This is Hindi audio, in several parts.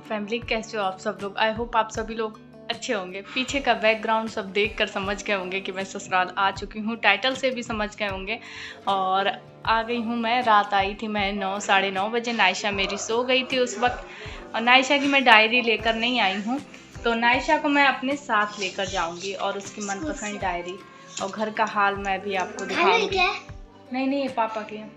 फैमिली, कैसे हो आप सब लोग। आई होप आप सभी लोग अच्छे होंगे। पीछे का बैकग्राउंड सब देख कर समझ गए होंगे कि मैं ससुराल आ चुकी हूँ, टाइटल से भी समझ गए होंगे। और आ गई हूँ मैं, रात आई थी मैं 9 साढ़े 9 बजे। नायशा मेरी सो गई थी उस वक्त, और नायशा की मैं डायरी लेकर नहीं आई हूँ, तो नायशा को मैं अपने साथ लेकर जाऊँगी और उसकी मनपसंद डायरी और घर का हाल मैं भी आपको दिखाऊंगी। नहीं नहीं, ये पापा के हैं।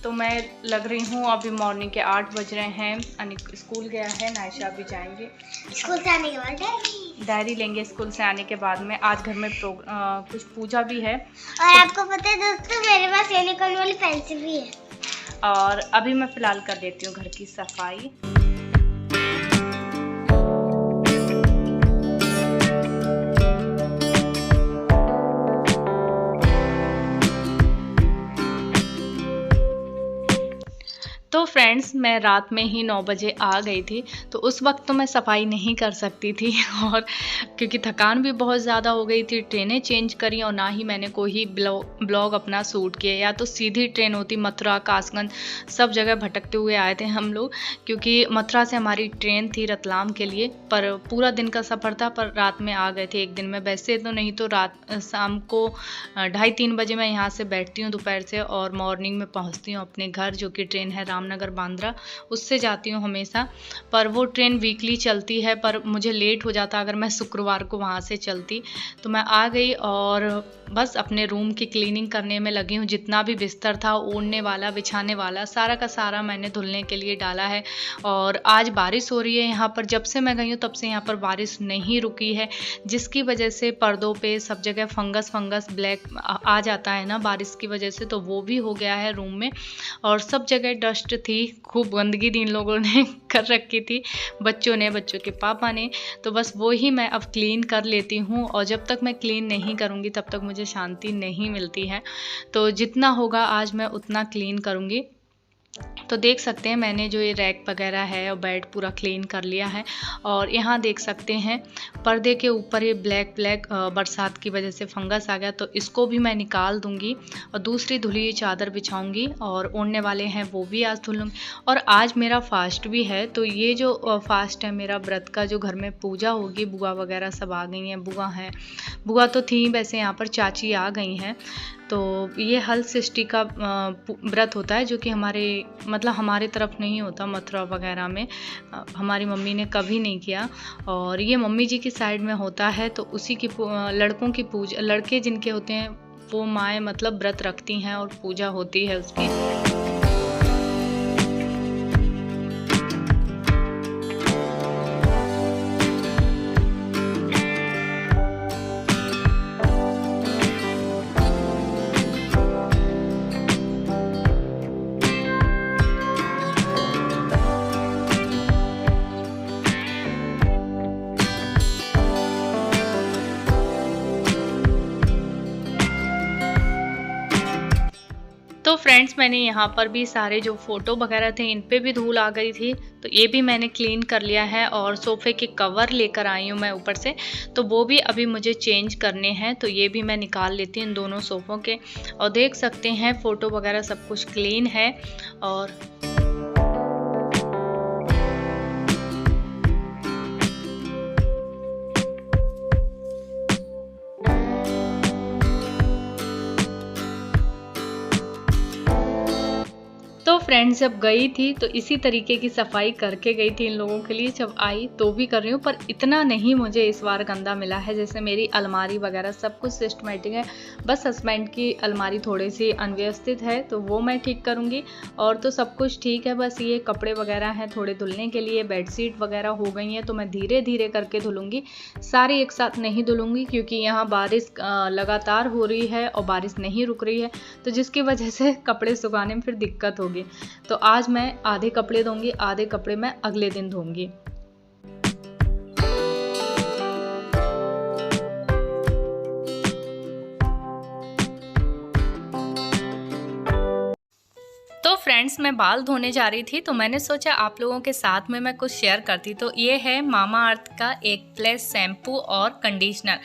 तो मैं लग रही हूँ, अभी मॉर्निंग के 8 बज रहे हैं। अनिक स्कूल गया है, नायशा अभी जाएंगे स्कूल से आने के बाद डायरी लेंगे। स्कूल से आने के बाद में आज घर में कुछ पूजा भी है। और आपको पता है दोस्तों, मेरे पास यूनिकॉर्न वाली पेंसिल भी है। और अभी मैं फ़िलहाल कर देती हूँ घर की सफाई। तो फ्रेंड्स, मैं रात में ही 9 बजे आ गई थी, तो उस वक्त तो मैं सफाई नहीं कर सकती थी और क्योंकि थकान भी बहुत ज़्यादा हो गई थी। ट्रेनें चेंज करी और ना ही मैंने कोई ब्लॉग अपना शूट किया, या तो सीधी ट्रेन होती मथुरा कासगंज, सब जगह भटकते हुए आए थे हम लोग, क्योंकि मथुरा से हमारी ट्रेन थी रतलाम के लिए। पर पूरा दिन का सफ़र था, पर रात में आ गए थे एक दिन में। वैसे तो नहीं तो रात शाम को 2:30-3 बजे मैं यहाँ से बैठती हूँ दोपहर से, और मॉर्निंग में पहुँचती हूँ अपने घर, जो कि ट्रेन है रामनगर बांद्रा, उससे जाती हूँ हमेशा। पर वो ट्रेन वीकली चलती है, पर मुझे लेट हो जाता अगर मैं शुक्रवार को वहाँ से चलती। तो मैं आ गई और बस अपने रूम की क्लीनिंग करने में लगी हूँ। जितना भी बिस्तर था, ओढ़ने वाला, बिछाने वाला, सारा का सारा मैंने धुलने के लिए डाला है। और आज बारिश हो रही है यहाँ पर, जब से मैं गई हूँ तब से यहाँ पर बारिश नहीं रुकी है, जिसकी वजह से पर्दों पे सब जगह फंगस ब्लैक आ जाता है ना बारिश की वजह से, तो वो भी हो गया है रूम में। और सब जगह डस्ट थी, खूब गंदगी इन लोगों ने कर रखी थी, बच्चों ने, बच्चों के पापा ने। तो बस वो ही मैं अब क्लीन कर लेती हूँ, और जब तक मैं क्लीन नहीं करूँगी तब तक मुझे शांति नहीं मिलती है। तो जितना होगा आज मैं उतना क्लीन करूँगी। तो देख सकते हैं मैंने जो ये रैक वगैरह है और बेड पूरा क्लीन कर लिया है। और यहाँ देख सकते हैं पर्दे के ऊपर ये ब्लैक बरसात की वजह से फंगस आ गया, तो इसको भी मैं निकाल दूंगी और दूसरी धुली हुई चादर बिछाऊंगी, और ओढ़ने वाले हैं वो भी आज धुल लूँगी। और आज मेरा फास्ट भी है, तो ये जो फास्ट है मेरा व्रत का, जो घर में पूजा होगी, बुआ वगैरह सब आ गई हैं। बुआ तो थी वैसे, यहाँ पर चाची आ गई हैं। तो ये हल सृष्टि का व्रत होता है, जो कि हमारे तरफ नहीं होता, मथुरा वगैरह में हमारी मम्मी ने कभी नहीं किया। और ये मम्मी जी की साइड में होता है, तो उसी की लड़कों की पूजा, लड़के जिनके होते हैं वो माएँ व्रत रखती हैं और पूजा होती है उसकी। तो फ्रेंड्स, मैंने यहाँ पर भी सारे जो फ़ोटो वगैरह थे इन पे भी धूल आ गई थी, तो ये भी मैंने क्लीन कर लिया है। और सोफ़े के कवर लेकर आई हूँ मैं ऊपर से, तो वो भी अभी मुझे चेंज करने हैं, तो ये भी मैं निकाल लेती हूँ इन दोनों सोफ़ों के। और देख सकते हैं फ़ोटो वगैरह सब कुछ क्लीन है। और तो फ्रेंड्स, जब गई थी तो इसी तरीके की सफाई करके गई थी इन लोगों के लिए, जब आई तो भी कर रही हूँ। पर इतना नहीं मुझे इस बार गंदा मिला है, जैसे मेरी अलमारी वगैरह सब कुछ सिस्टमेटिक है। बस हस्बैंड की अलमारी थोड़ी सी अनव्यवस्थित है, तो वो मैं ठीक करूँगी। और तो सब कुछ ठीक है, बस ये कपड़े वगैरह हैं थोड़े धुलने के लिए, बेडशीट वगैरह हो गई हैं, तो मैं धीरे धीरे करके धुलूँगी, सारी एक साथ नहीं धुलूँगी, क्योंकि यहाँ बारिश लगातार हो रही है और बारिश नहीं रुक रही है, तो जिसकी वजह से कपड़े सुखाने में फिर दिक्कत होगी। तो आज मैं आधे कपड़े धोंगी, आधे कपड़े मैं अगले दिन धोंगी। तो फ्रेंड्स, मैं बाल धोने जा रही थी, तो मैंने सोचा आप लोगों के साथ में मैं कुछ शेयर करती। तो ये है मामा अर्थ का एक प्लस शैम्पू और कंडीशनर।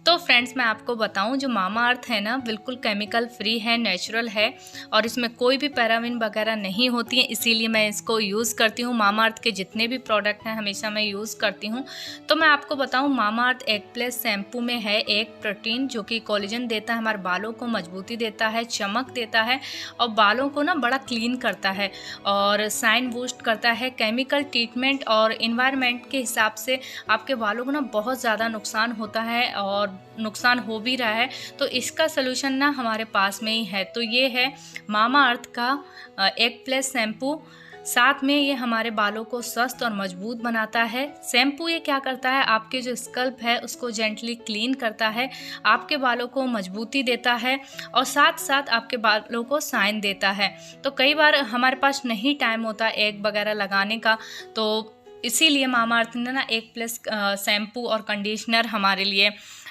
तो फ्रेंड्स मैं आपको बताऊं, जो मामा अर्थ है ना बिल्कुल केमिकल फ्री है, नेचुरल है और इसमें कोई भी पैराबिन वगैरह नहीं होती है, इसीलिए मैं इसको यूज़ करती हूँ। मामा अर्थ के जितने भी प्रोडक्ट हैं हमेशा मैं यूज़ करती हूँ। तो मैं आपको बताऊं, मामा अर्थ एग प्लस शैम्पू में है एक प्रोटीन जो कि कोलेजन देता है, हमारे बालों को मजबूती देता है, चमक देता है और बालों को ना बड़ा क्लीन करता है और शाइन बूस्ट करता है। केमिकल ट्रीटमेंट और इन्वायरमेंट के हिसाब से आपके बालों को ना बहुत ज़्यादा नुकसान होता है और नुकसान हो भी रहा है, तो इसका सलूशन ना हमारे पास में ही है। तो ये है मामा अर्थ का एग प्लस शैम्पू, साथ में ये हमारे बालों को स्वस्थ और मजबूत बनाता है। शैम्पू ये क्या करता है, आपके जो स्कल्प है उसको जेंटली क्लीन करता है, आपके बालों को मजबूती देता है और साथ साथ आपके बालों को शाइन देता है। तो कई बार हमारे पास नहीं टाइम होता एग वगैरह लगाने का, तो इसीलिए मामा अर्थ ने ना एग प्लस शैम्पू और कंडीशनर हमारे लिए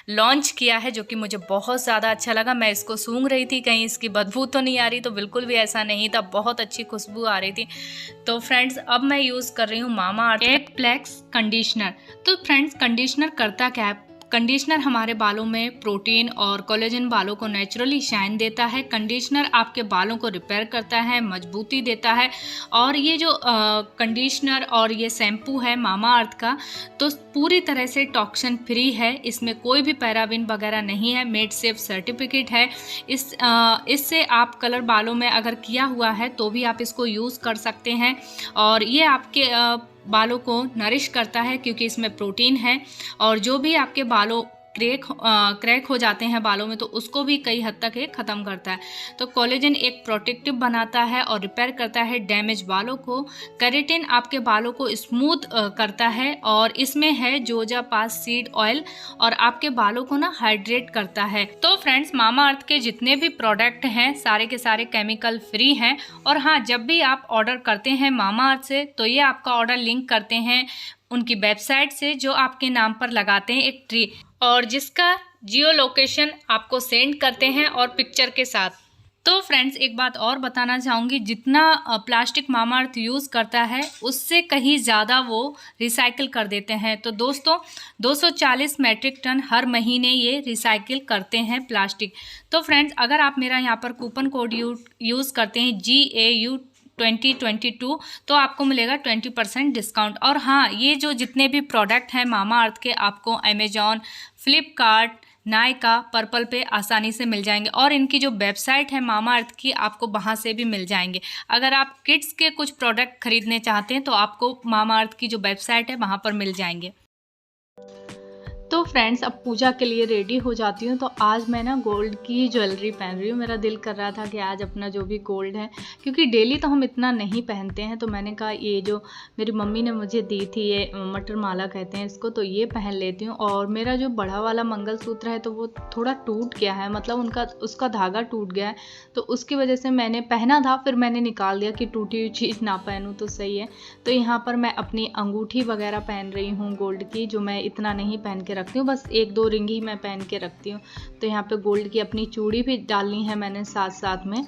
लॉन्च किया है, जो कि मुझे बहुत ज़्यादा अच्छा लगा। मैं इसको सूंघ रही थी, कहीं इसकी बदबू तो नहीं आ रही, तो बिल्कुल भी ऐसा नहीं था, बहुत अच्छी खुशबू आ रही थी। तो फ्रेंड्स अब मैं यूज़ कर रही हूँ मामा अर्थ एग प्लस कंडीशनर। तो फ्रेंड्स कंडीशनर करता क्या है, कंडीशनर हमारे बालों में प्रोटीन और कोलेजन बालों को नेचुरली शाइन देता है। कंडीशनर आपके बालों को रिपेयर करता है, मजबूती देता है। और ये जो कंडीशनर और ये शैम्पू है मामा अर्थ का, तो पूरी तरह से टॉक्सिन फ्री है, इसमें कोई भी पैराबिन वगैरह नहीं है, मेड सेफ सर्टिफिकेट है। इससे आप कलर बालों में अगर किया हुआ है तो भी आप इसको यूज़ कर सकते हैं और ये आपके बालों को नरिश करता है क्योंकि इसमें प्रोटीन है और जो भी आपके बालों क्रैक हो जाते हैं बालों में, तो उसको भी कई हद तक ये ख़त्म करता है। तो कोलेजन एक प्रोटेक्टिव बनाता है और रिपेयर करता है डैमेज बालों को। केराटिन आपके बालों को स्मूथ करता है और इसमें है जोजा पास सीड ऑयल और आपके बालों को ना हाइड्रेट करता है। तो फ्रेंड्स मामा अर्थ के जितने भी प्रोडक्ट हैं सारे के सारे केमिकल फ्री हैं। और हाँ, जब भी आप ऑर्डर करते हैं मामा अर्थ से, तो ये आपका ऑर्डर लिंक करते हैं उनकी वेबसाइट से, जो आपके नाम पर लगाते हैं एक ट्री और जिसका जियो लोकेशन आपको सेंड करते हैं और पिक्चर के साथ। तो फ्रेंड्स एक बात और बताना चाहूँगी, जितना प्लास्टिक मामा अर्थ यूज़ करता है उससे कहीं ज़्यादा वो रिसाइकिल कर देते हैं। तो दोस्तों 240 मैट्रिक टन हर महीने ये रिसाइकिल करते हैं प्लास्टिक। तो फ्रेंड्स अगर आप मेरा यहाँ पर कूपन कोड यूज़ करते हैं GAU 2022 तो आपको मिलेगा 20% डिस्काउंट। और हाँ, ये जो जितने भी प्रोडक्ट हैं मामा अर्थ के आपको अमेजॉन, फ्लिपकार्ट, नायका, पर्पल पे आसानी से मिल जाएंगे और इनकी जो वेबसाइट है मामा अर्थ की आपको वहाँ से भी मिल जाएंगे। अगर आप किड्स के कुछ प्रोडक्ट खरीदने चाहते हैं तो आपको मामा अर्थ की जो वेबसाइट है वहाँ पर मिल जाएंगे। तो फ्रेंड्स अब पूजा के लिए रेडी हो जाती हूँ। तो आज मैं ना गोल्ड की ज्वेलरी पहन रही हूँ। मेरा दिल कर रहा था कि आज अपना जो भी गोल्ड है, क्योंकि डेली तो हम इतना नहीं पहनते हैं, तो मैंने कहा ये जो मेरी मम्मी ने मुझे दी थी, ये मटर माला कहते हैं इसको, तो ये पहन लेती हूँ। और मेरा जो बड़ा वाला मंगलसूत्र है तो वो थोड़ा टूट गया है, मतलब उसका धागा टूट गया है, तो उसकी वजह से मैंने पहना था, फिर मैंने निकाल दिया कि टूटी हुई चीज़ ना पहनूँ तो सही है। तो यहाँ पर मैं अपनी अंगूठी वगैरह पहन रही हूँ गोल्ड की, जो मैं इतना नहीं पहन के रखती हूँ, बस 1-2 रिंग ही मैं पहन के रखती हूँ। तो यहाँ पे गोल्ड की अपनी चूड़ी भी डालनी है मैंने साथ साथ में।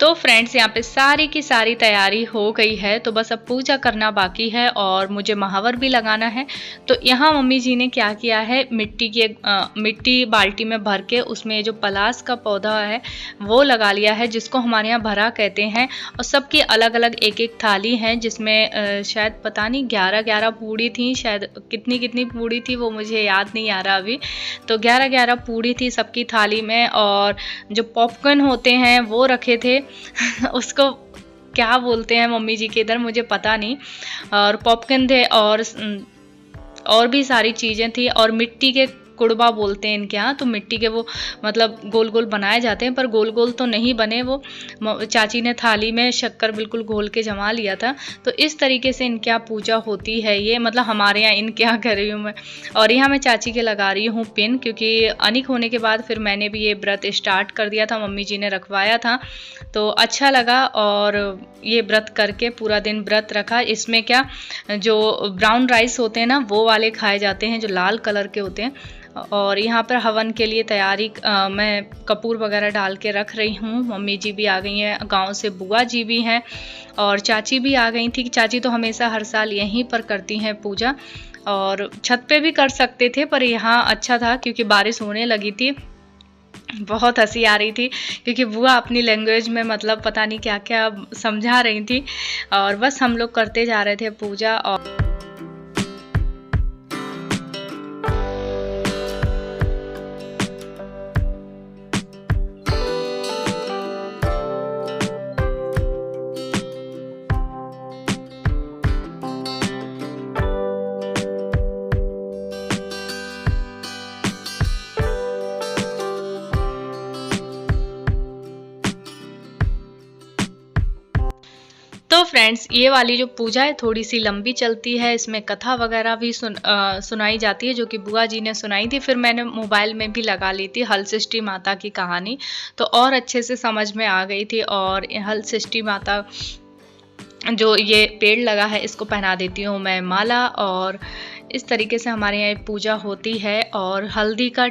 तो फ्रेंड्स यहाँ पे सारी की सारी तैयारी हो गई है, तो बस अब पूजा करना बाकी है और मुझे महावर भी लगाना है। तो यहाँ मम्मी जी ने क्या किया है, मिट्टी बाल्टी में भर के उसमें जो पलास का पौधा है वो लगा लिया है, जिसको हमारे यहाँ भरा कहते हैं। और सबकी अलग अलग एक एक थाली है, जिसमें शायद पता नहीं 11 पूड़ी थी, शायद कितनी पूड़ी थी वो मुझे याद नहीं आ रहा अभी। तो 11 पूड़ी थी सबकी थाली में। और जो पॉपकॉर्न होते हैं वो रखे थे उसको क्या बोलते हैं मम्मी जी के इधर, मुझे पता नहीं। और पॉपकॉर्न थे और भी सारी चीज़ें थी। और मिट्टी के कुड़बा बोलते हैं इनके यहाँ, तो मिट्टी के वो मतलब गोल गोल बनाए जाते हैं, पर गोल गोल तो नहीं बने, वो चाची ने थाली में शक्कर बिल्कुल घोल के जमा लिया था। तो इस तरीके से इनके यहाँ पूजा होती है ये, मतलब हमारे यहाँ इनके यहाँ कर रही हूँ मैं। और यहाँ मैं चाची के लगा रही हूँ पिन, क्योंकि अनिक होने के बाद फिर मैंने भी ये व्रत स्टार्ट कर दिया था, मम्मी जी ने रखवाया था तो अच्छा लगा, और ये व्रत करके पूरा दिन व्रत रखा। इसमें क्या जो ब्राउन राइस होते हैं ना वो वाले खाए जाते हैं, जो लाल कलर के होते हैं। और यहाँ पर हवन के लिए तैयारी मैं कपूर वगैरह डाल के रख रही हूँ। मम्मी जी भी आ गई हैं, गांव से बुआ जी भी हैं और चाची भी आ गई थी। चाची तो हमेशा हर साल यहीं पर करती हैं पूजा, और छत पे भी कर सकते थे पर यहाँ अच्छा था क्योंकि बारिश होने लगी थी। बहुत हंसी आ रही थी क्योंकि बुआ अपनी लैंग्वेज में मतलब पता नहीं क्या क्या समझा रही थी, और बस हम लोग करते जा रहे थे पूजा। और तो फ्रेंड्स ये वाली जो पूजा है थोड़ी सी लंबी चलती है, इसमें कथा वगैरह भी सुनाई जाती है, जो कि बुआ जी ने सुनाई थी। फिर मैंने मोबाइल में भी लगा ली थी हलसिष्टि माता की कहानी, तो और अच्छे से समझ में आ गई थी। और हलसिष्टि माता जो ये पेड़ लगा है इसको पहना देती हूँ मैं माला, और इस तरीके से हमारे यहाँ पूजा होती है। और हल्दी का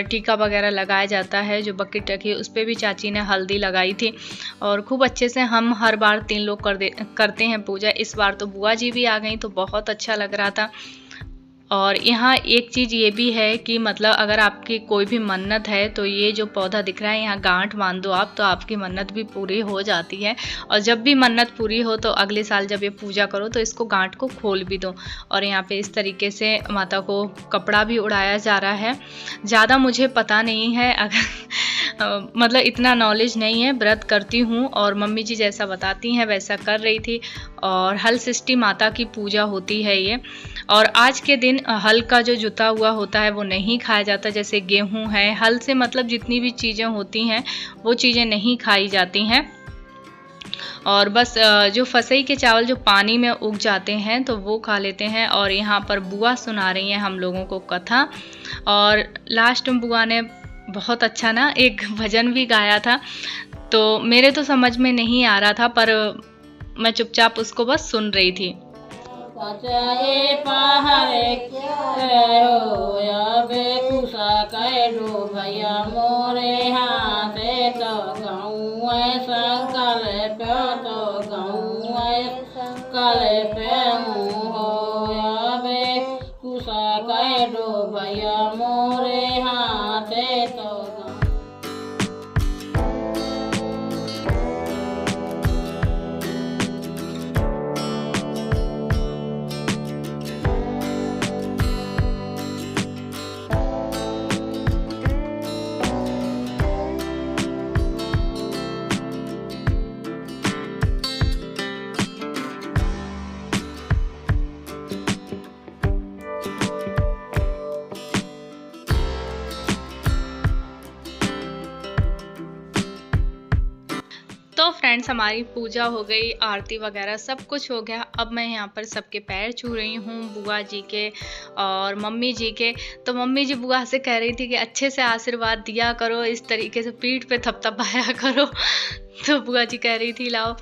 टीका वगैरह लगाया जाता है, जो बकेट रखी है उस पर भी चाची ने हल्दी लगाई थी, और खूब अच्छे से हम हर बार 3 लोग करते हैं पूजा। इस बार तो बुआ जी भी आ गई तो बहुत अच्छा लग रहा था। और यहाँ एक चीज़ ये भी है कि मतलब अगर आपकी कोई भी मन्नत है तो ये जो पौधा दिख रहा है यहाँ गांठ बांध दो आप, तो आपकी मन्नत भी पूरी हो जाती है। और जब भी मन्नत पूरी हो तो अगले साल जब ये पूजा करो तो इसको गांठ को खोल भी दो। और यहाँ पे इस तरीके से माता को कपड़ा भी उड़ाया जा रहा है। ज़्यादा मुझे पता नहीं है, अगर मतलब इतना नॉलेज नहीं है, व्रत करती हूँ और मम्मी जी जैसा बताती हैं वैसा कर रही थी। और हलसिष्टि माता की पूजा होती है ये। और आज के दिन हल का जो जुता हुआ होता है वो नहीं खाया जाता, जैसे गेहूं है, हल से मतलब जितनी भी चीज़ें होती हैं वो चीज़ें नहीं खाई जाती हैं। और बस जो फसई के चावल जो पानी में उग जाते हैं तो वो खा लेते हैं। और यहाँ पर बुआ सुना रही हैं हम लोगों को कथा, और लास्ट में बुआ ने बहुत अच्छा ना एक भजन भी गाया था, तो मेरे तो समझ में नहीं आ रहा था पर मैं चुपचाप उसको बस सुन रही थी। कचाए पहाड़े हो या बेकुसा कैडो भैया मोरे हाथे तो गाँव संकल पे तो गाँव संकल पे हो या बेकुसा कैडो भैया मोरे हाथे तो तो फ्रेंड्स हमारी पूजा हो गई, आरती वगैरह सब कुछ हो गया। अब मैं यहाँ पर सबके पैर छू रही हूँ, बुआ जी के और मम्मी जी के। तो मम्मी जी बुआ से कह रही थी कि अच्छे से आशीर्वाद दिया करो, इस तरीके से पीठ पे थपथपाया करो। तो बुआ जी कह रही थी लाओ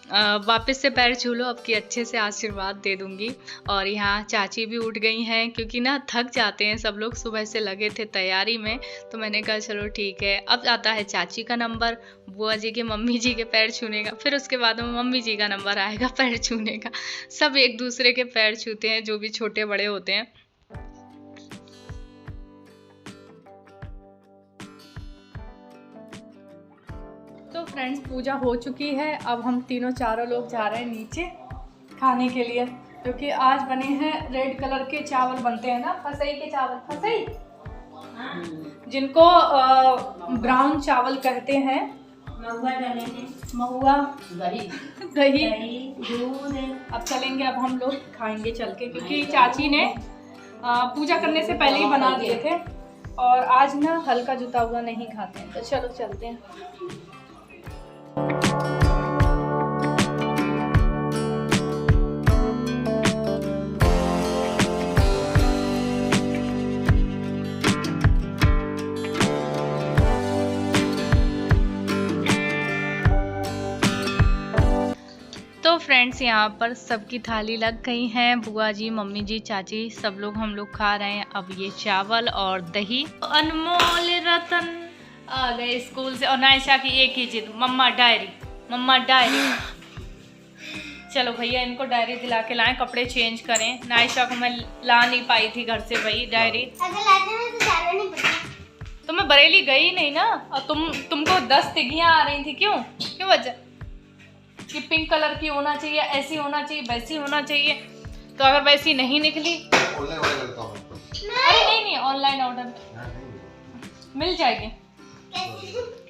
वापस से पैर छू लो, अब की अच्छे से आशीर्वाद दे दूंगी। और यहाँ चाची भी उठ गई हैं क्योंकि ना थक जाते हैं सब लोग, सुबह से लगे थे तैयारी में। तो मैंने कहा चलो ठीक है। अब आता है चाची का नंबर, बुआ जी के मम्मी जी के पैर छूने का, फिर उसके बाद में मम्मी जी का नंबर आएगा पैर छूने का। सब एक दूसरे के पैर छूते हैं, जो भी छोटे बड़े होते हैं। तो फ्रेंड्स पूजा हो चुकी है, अब हम तीनों चारों लोग जा रहे हैं नीचे खाने के लिए, क्योंकि आज बने हैं रेड कलर के चावल बनते हैं ना, फसई के चावल, फसई जिनको ब्राउन चावल कहते हैं, महुआ, दही, दूध। अब चलेंगे, अब हम लोग खाएंगे चल के, क्योंकि चाची ने पूजा करने से पहले ही बना दिए थे। और आज ना हल्का जुता हुआ नहीं खाते हैं, तो चलो चलते हैं। तो फ्रेंड्स यहाँ पर सबकी थाली लग गई है, बुआ जी, मम्मी जी, चाची, सब लोग हम लोग खा रहे हैं अब ये चावल और दही। अनमोल रतन आ गए स्कूल से और नायशा की एक ही जिद, मम्मा डायरी, मम्मा डायरी। चलो भैया इनको डायरी दिला के लाएं, कपड़े चेंज करें। नायशा को मैं ला नहीं पाई थी घर से भाई डायरी, अगर लाते में तो जाना नहीं पड़ता। तो मैं बरेली गई नहीं ना, और तुमको 10 तिगियां आ रही थी, क्यों वजह कि पिंक कलर की होना चाहिए, ऐसी होना चाहिए, वैसी होना चाहिए। तो अगर वैसी नहीं निकली, ऑनलाइन ऑर्डर करता हूँ। अरे नहीं ऑनलाइन ऑर्डर मिल जाएगी। कैसे?